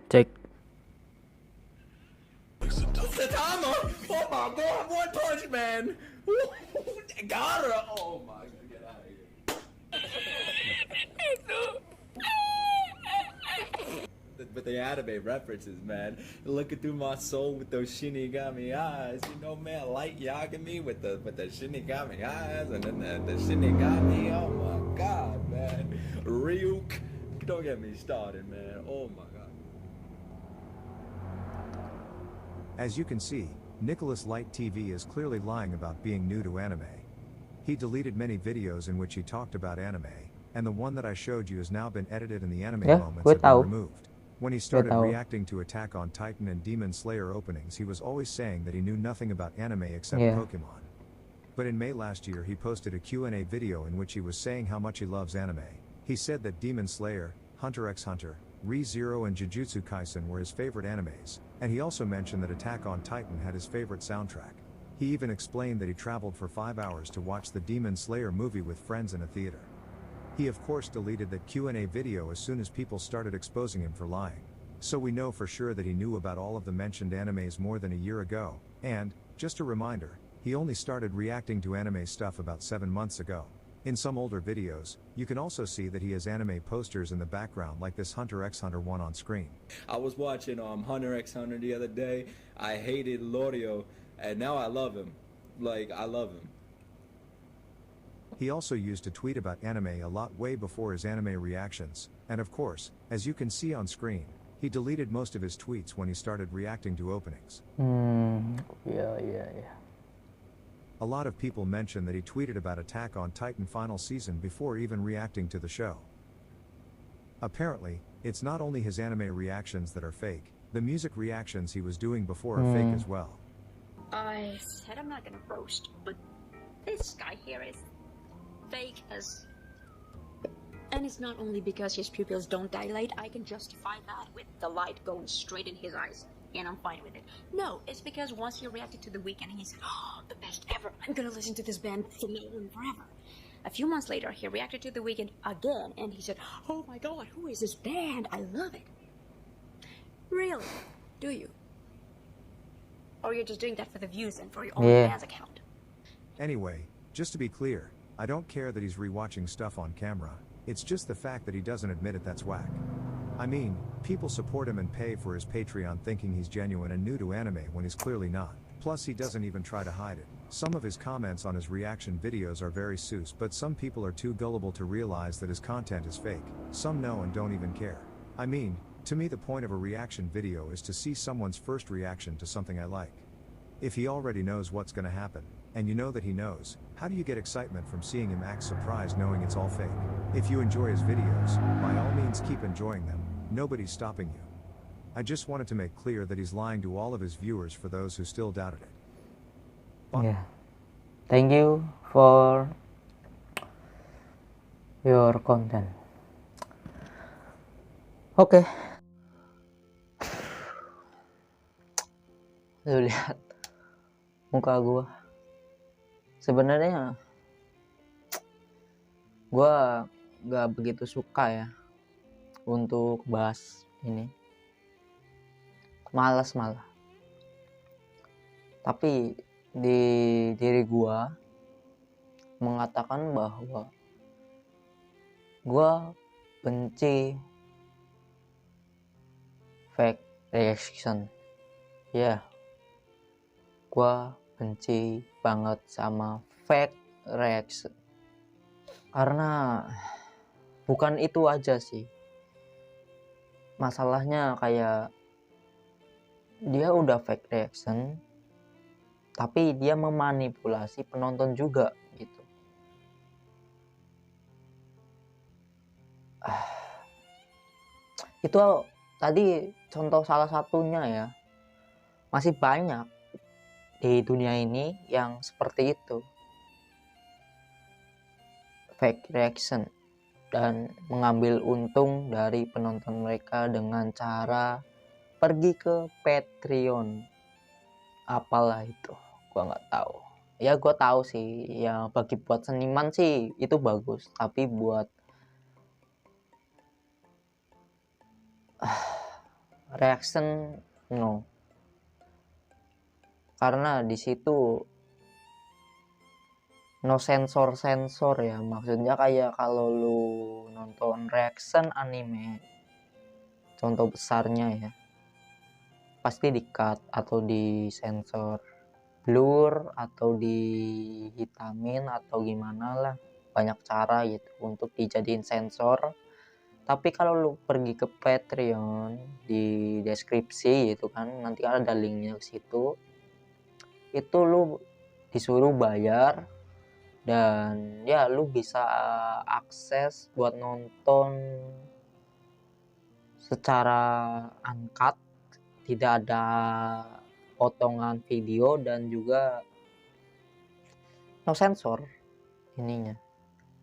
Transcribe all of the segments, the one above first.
Cek. Saitama! Oh my god, One Punch Man! Gara! Oh my god, get out of here. But the anime references, man. Looking through my soul with those Shinigami eyes. You know, man, Light Yagami with the Shinigami eyes, and then the Shinigami. Oh my god, man. Ryuk. Don't get me started, man. Oh my god. As you can see, Nicholas Light TV is clearly lying about being new to anime. He deleted many videos in which he talked about anime, and the one that I showed you has now been edited and the anime Ya, moments gue have been tahu. removed. When he started tahu. reacting to Attack on Titan and Demon Slayer openings, he was always saying that he knew nothing about anime except Yeah. Pokemon. But in May last year he posted a Q&A video in which he was saying how much he loves anime. He said that Demon Slayer, Hunter x Hunter, Re:Zero and Jujutsu Kaisen were his favorite animes, and he also mentioned that Attack on Titan had his favorite soundtrack. He even explained that he traveled for 5 hours to watch the Demon Slayer movie with friends in a theater. He of course deleted that Q&A video as soon as people started exposing him for lying. So we know for sure that he knew about all of the mentioned animes more than a year ago, and, just a reminder, he only started reacting to anime stuff about 7 months ago. In some older videos, you can also see that he has anime posters in the background like this Hunter x Hunter one on screen. I was watching Hunter x Hunter the other day. I hated Lorio, and now I love him. Like, I love him. He also used to tweet about anime a lot way before his anime reactions, and of course, as you can see on screen, he deleted most of his tweets when he started reacting to openings. Ya. A lot of people mention that he tweeted about Attack on Titan final season before even reacting to the show. Apparently, it's not only his anime reactions that are fake, the music reactions he was doing before are fake as well. I said I'm not gonna roast, but this guy here is fake as... And it's not only because his pupils don't dilate, I can justify that with the light going straight in his eyes, and I'm fine with it. No, it's because once he reacted to The Weeknd and he said, oh, the best ever, I'm gonna listen to this band from now on forever. A few months later, he reacted to The Weeknd again, and he said, oh my god, who is this band? I love it. Really? Do you? Or you're just doing that for the views and for your own Yeah. fans account? Anyway, just to be clear, I don't care that he's rewatching stuff on camera, it's just the fact that he doesn't admit it that's whack. I mean, people support him and pay for his Patreon thinking he's genuine and new to anime when he's clearly not. Plus he doesn't even try to hide it. Some of his comments on his reaction videos are very sus, but some people are too gullible to realize that his content is fake. Some know and don't even care. I mean, to me the point of a reaction video is to see someone's first reaction to something I like. If he already knows what's gonna happen, and you know that he knows, how do you get excitement from seeing him act surprised knowing it's all fake? If you enjoy his videos, by all means keep enjoying them, nobody's stopping you. I just wanted to make clear that he's lying to all of his viewers for those who still doubted it. Yeah. Thank you for your content. Oke. Lu lihat muka gua. Sebenarnya gua gak begitu suka ya untuk bahas ini. Malas malah. Tapi di diri gua mengatakan bahwa gua benci fake reaction. Ya, gua benci banget sama fake reaction. Karena bukan itu aja sih. Masalahnya kayak dia udah fake reaction, tapi dia memanipulasi penonton juga gitu. Itu tadi contoh salah satunya ya. Masih banyak di dunia ini yang seperti itu. Fake reaction dan mengambil untung dari penonton mereka dengan cara pergi ke Patreon. Apalah itu, gua nggak tahu. Ya gua tahu sih, ya bagi buat seniman sih itu bagus, tapi buat reaction no, karena di situ no sensor ya, maksudnya kayak kalau lu nonton reaction anime contoh besarnya ya pasti di cut atau di sensor, blur atau dihitamin atau gimana lah, banyak cara gitu untuk dijadiin sensor. Tapi kalau lu pergi ke Patreon, di deskripsi gitu kan nanti ada linknya ke situ, itu lu disuruh bayar dan ya lu bisa akses buat nonton secara uncut, tidak ada potongan video dan juga no sensor ininya.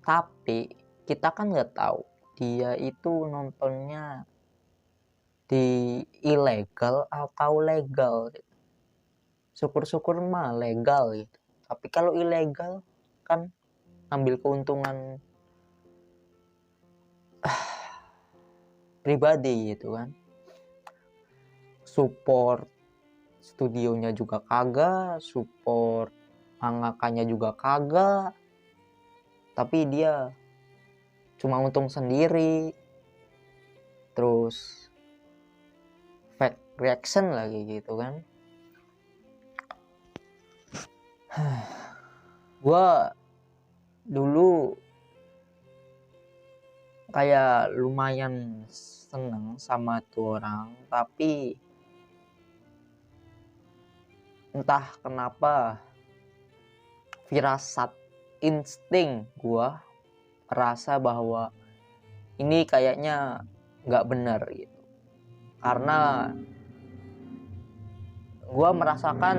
Tapi kita kan nggak tahu dia itu nontonnya di ilegal atau legal. Syukur-syukur mah legal gitu. Tapi kalau ilegal kan ambil keuntungan pribadi gitu kan. Support studionya juga kagak, support mangakanya juga kagak. Tapi dia cuma untung sendiri. Terus fake reaction lagi gitu kan. Gua dulu kayak lumayan seneng sama tuh orang, tapi entah kenapa firasat insting gua merasa bahwa ini kayaknya nggak benar gitu, karena gua merasakan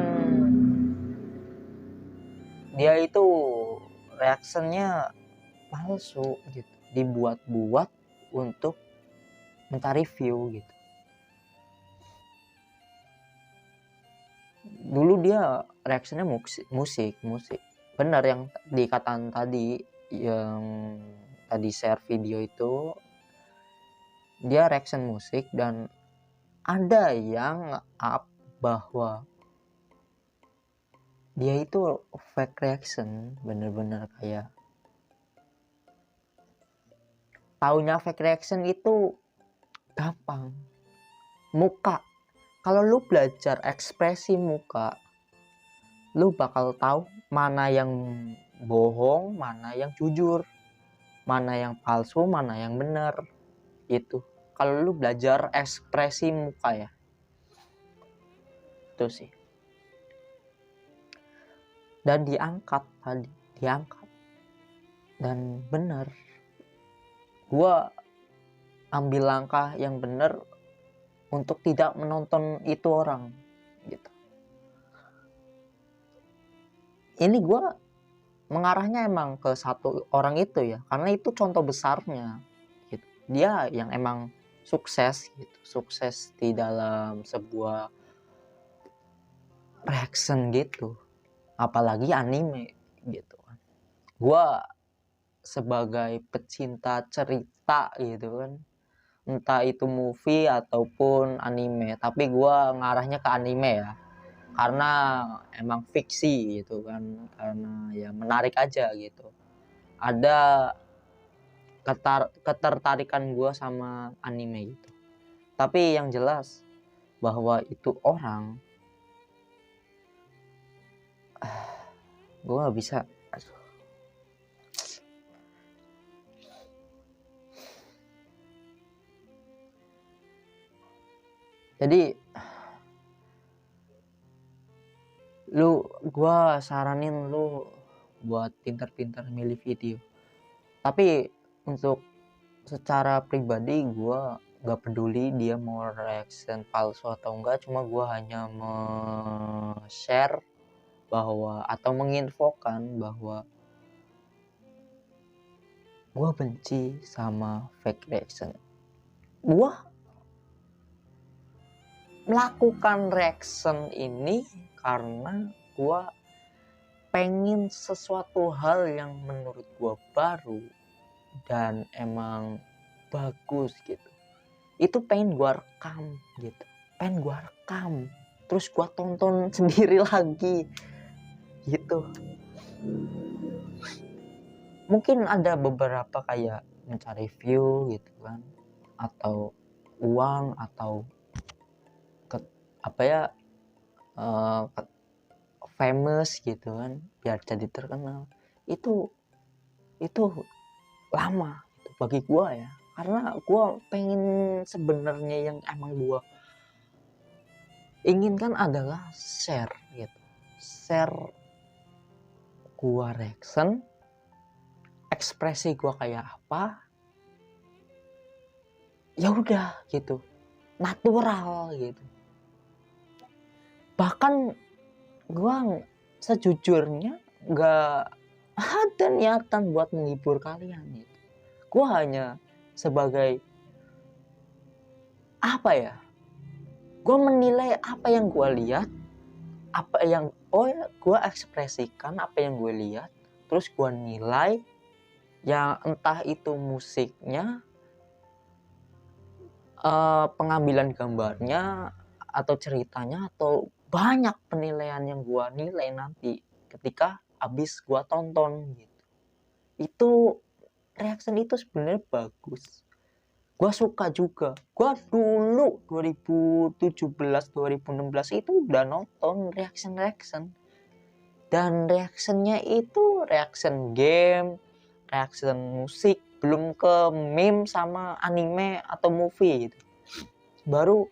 dia itu reactionnya palsu gitu, dibuat-buat untuk mencari view gitu. Dulu dia reactionnya musik benar yang dikatain tadi, yang tadi share video itu dia reaction musik, dan ada yang up bahwa dia itu fake reaction, bener-bener kayak taunya fake reaction itu gampang, muka. Kalau lu belajar ekspresi muka, lu bakal tahu mana yang bohong, mana yang jujur, mana yang palsu, mana yang benar. Itu kalau lu belajar ekspresi muka ya, itu sih. Dan diangkat dan benar, gua ambil langkah yang benar untuk tidak menonton itu orang gitu. Ini gua mengarahnya emang ke satu orang itu ya, karena itu contoh besarnya gitu. Dia yang emang sukses gitu, sukses di dalam sebuah reaction gitu, apalagi anime gitu kan. Gua sebagai pecinta cerita gitu kan, entah itu movie ataupun anime, tapi gua ngarahnya ke anime ya, karena emang fiksi gitu kan, karena ya menarik aja gitu. Ada ketertarikan gua sama anime gitu. Tapi yang jelas bahwa itu orang, gue nggak bisa. Jadi gue saranin lu buat pintar-pintar milih video. Tapi untuk secara pribadi gue nggak peduli dia mau reaction palsu atau enggak, cuma gue hanya share bahwa atau menginfokan bahwa gue benci sama fake reaction. Gue melakukan reaction ini karena gue pengen sesuatu hal yang menurut gue baru dan emang bagus gitu. itu pengen gua rekam gitu, terus gua tonton sendiri lagi gitu. Mungkin ada beberapa kayak mencari view gitu kan, atau uang, atau apa ya, famous gitu kan, biar jadi terkenal. Itu lama gitu bagi gua ya, karena gua pengen, sebenarnya yang emang gua inginkan adalah share gitu, gua reaction, ekspresi gua kayak apa, ya udah gitu, natural gitu. Bahkan gua sejujurnya nggak ada niatan buat menghibur kalian gitu. Gua hanya sebagai apa ya, gua menilai apa yang gua lihat, gua ekspresikan apa yang gue lihat, terus gua nilai, ya entah itu musiknya, pengambilan gambarnya, atau ceritanya, atau banyak penilaian yang gua nilai nanti ketika habis gua tonton gitu. Itu reaction itu sebenarnya bagus, gua suka juga. Gua dulu 2017 2016 itu udah nonton reaction, dan reactionnya itu reaction game, reaction musik, belum ke meme sama anime atau movie gitu. Baru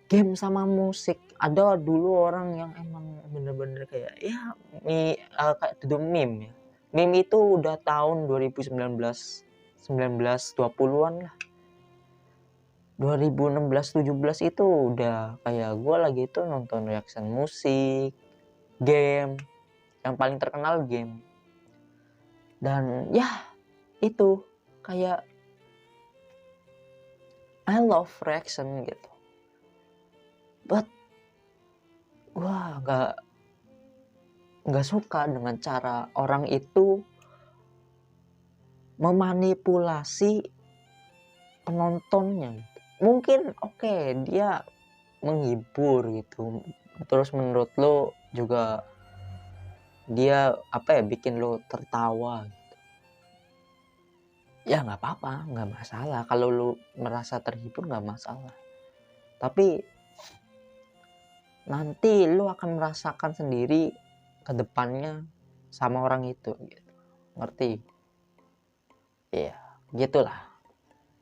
game sama musik. Ada dulu orang yang emang bener-bener kayak ya kayak duduk meme ya. Meme itu udah tahun 2019 1920-an lah. 2016-17 itu udah kayak gue lagi itu nonton reaction musik, game, yang paling terkenal game. Dan ya itu kayak I love reaction gitu. But gua nggak suka dengan cara orang itu memanipulasi penontonnya gitu. Mungkin oke, dia menghibur gitu, terus menurut lo juga dia apa ya, bikin lo tertawa gitu. Ya nggak apa-apa, nggak masalah kalau lo merasa terhibur, nggak masalah. Tapi nanti lo akan merasakan sendiri ke depannya sama orang itu gitu. Ngerti? Iya, gitulah.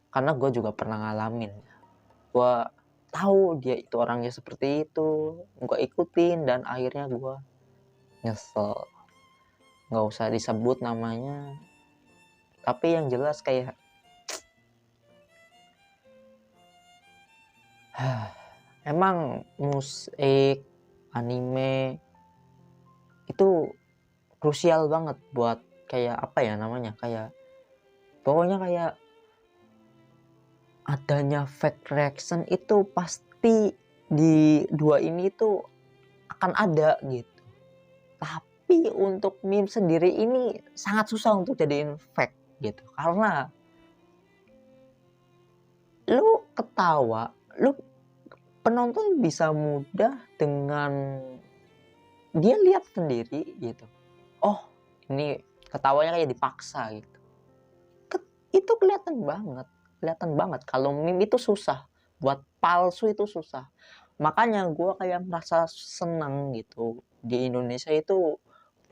Karena gue juga pernah ngalamin. Gue tahu dia itu orangnya seperti itu, gue ikutin, dan akhirnya gue nyesel. Nggak usah disebut namanya, tapi yang jelas kayak emang musik, anime itu krusial banget buat kayak apa ya namanya, kayak pokoknya kayak adanya fake reaction itu pasti di dua ini tuh akan ada gitu. Tapi untuk meme sendiri ini sangat susah untuk jadiin fake gitu, karena lu ketawa, lu penonton bisa mudah dengan dia lihat sendiri gitu. Oh, ini ketawanya kayak dipaksa gitu. Itu kelihatan banget kalau meme itu susah, buat palsu itu susah. Makanya gue kayak merasa senang gitu, di Indonesia itu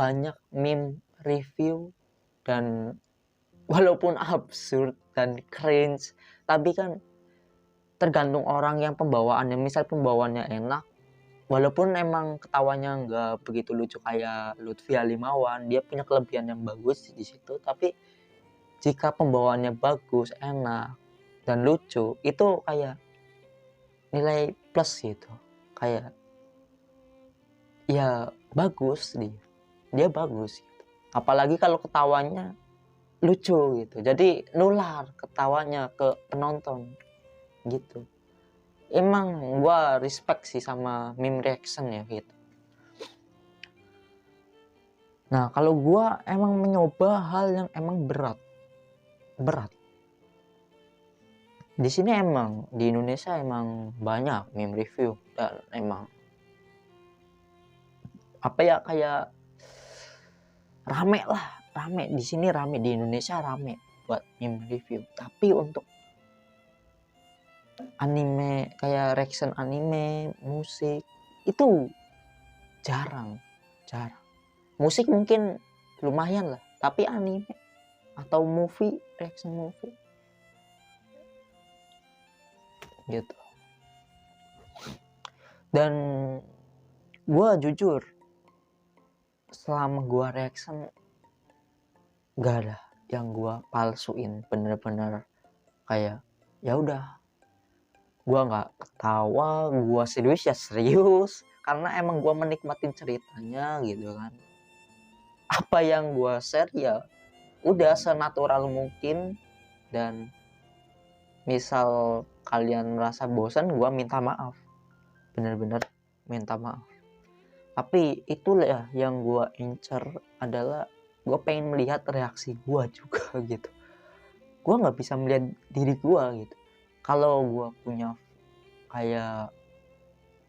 banyak meme review, dan walaupun absurd dan cringe, tapi kan tergantung orang yang pembawaannya. Misal pembawaannya enak, walaupun emang ketawanya nggak begitu lucu kayak Lutfi Halimawan, dia punya kelebihan yang bagus di situ. Tapi jika pembawaannya bagus, enak, dan lucu, itu kayak nilai plus gitu. Kayak ya bagus, dia bagus gitu. Apalagi kalau ketawanya lucu gitu, jadi nular ketawanya ke penonton gitu. Emang gua respect sih sama meme reaction ya gitu. Nah, kalau gua emang mencoba hal yang emang berat, di sini emang di Indonesia emang banyak meme review, dan emang apa ya, kayak rame di sini, rame di Indonesia, rame buat meme review. Tapi untuk anime kayak reaction anime, musik itu jarang. Musik mungkin lumayan lah, tapi anime atau movie, reaction movie gitu. Dan gue jujur, selama gue reaction gak ada yang gue palsuin, bener-bener kayak ya udah, gue nggak ketawa, gue serius ya serius, karena emang gue menikmatin ceritanya gitu kan. Apa yang gue share ya udah senatural mungkin, dan misal kalian merasa bosan, gue minta maaf, bener-bener minta maaf. Tapi itulah ya yang gue incer, adalah gue pengen melihat reaksi gue juga gitu. Gue nggak bisa melihat diri gue gitu. Kalau gue punya kayak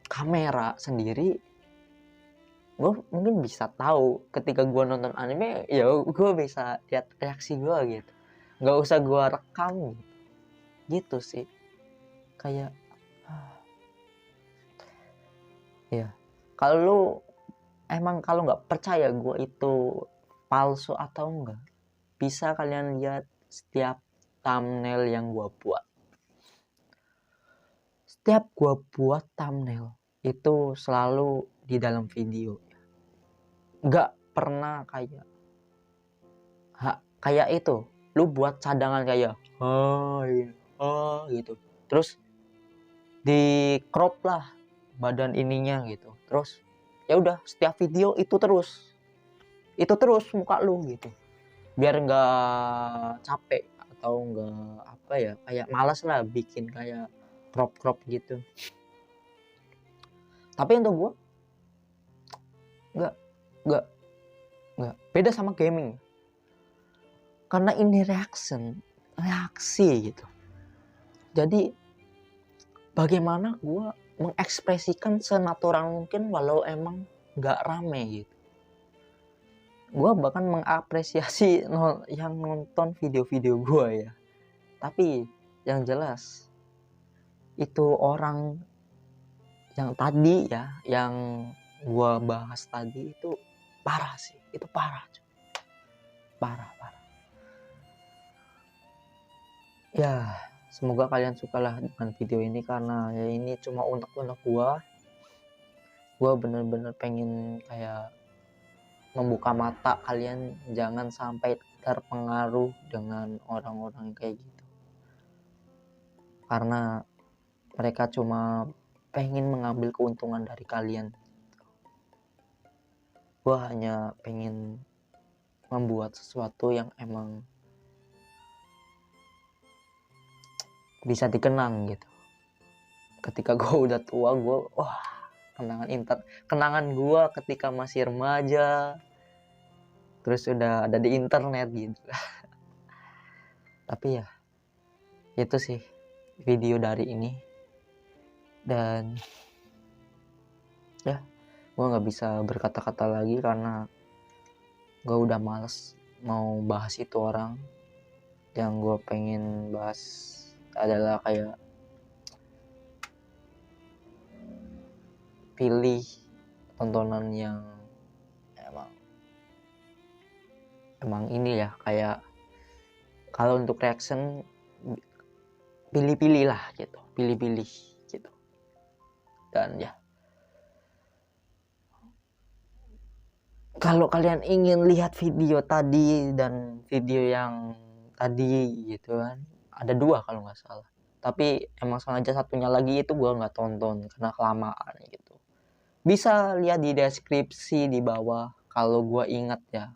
kamera sendiri, gue mungkin bisa tahu ketika gue nonton anime, ya gue bisa lihat reaksi gue gitu, nggak usah gue rekam gitu sih. Kayak ya, kalau lu emang kalau nggak percaya gue itu palsu atau enggak, bisa kalian lihat setiap thumbnail yang gue buat. Setiap gue buat thumbnail itu selalu di dalam video, nggak pernah kayak itu lu buat cadangan kayak gitu, terus di crop lah badan ininya gitu, terus ya udah setiap video itu terus muka lu gitu, biar nggak capek atau nggak apa ya, kayak malas lah bikin kayak crop gitu. Tapi untuk gua nggak beda sama gaming, karena ini reaksi gitu. Jadi bagaimana gua mengekspresikan senatural mungkin walau emang nggak rame gitu. Gue bahkan mengapresiasi yang nonton video-video gue ya. Tapi yang jelas itu orang yang tadi ya, yang gue bahas tadi itu parah sih. Itu parah. Parah. Ya, semoga kalian sukalah dengan video ini, karena ya ini cuma unek-unek gue. Gue bener-bener pengen kayak membuka mata kalian, jangan sampai terpengaruh dengan orang-orang kayak gitu, karena mereka cuma pengen mengambil keuntungan dari kalian. Gue hanya pengen membuat sesuatu yang emang bisa dikenang gitu. Ketika gue udah tua, gue kenangan gue ketika masih remaja, terus udah ada di internet gitu. Tapi ya itu sih video dari ini, dan ya gue nggak bisa berkata-kata lagi karena gue udah males mau bahas itu orang. Yang gue pengen bahas adalah kayak pilih tontonan yang emang ini ya, kayak kalau untuk reaction pilih-pilih lah gitu, pilih-pilih gitu. Dan ya, kalau kalian ingin lihat video tadi dan video yang tadi gitu kan, ada 2 kalau nggak salah, tapi emang sengaja satunya lagi itu gue nggak tonton karena kelamaan gitu. Bisa lihat di deskripsi di bawah kalau gue ingat ya,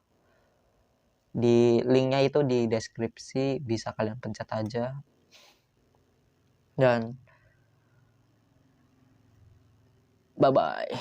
di linknya itu di deskripsi, bisa kalian pencet aja. Dan bye bye.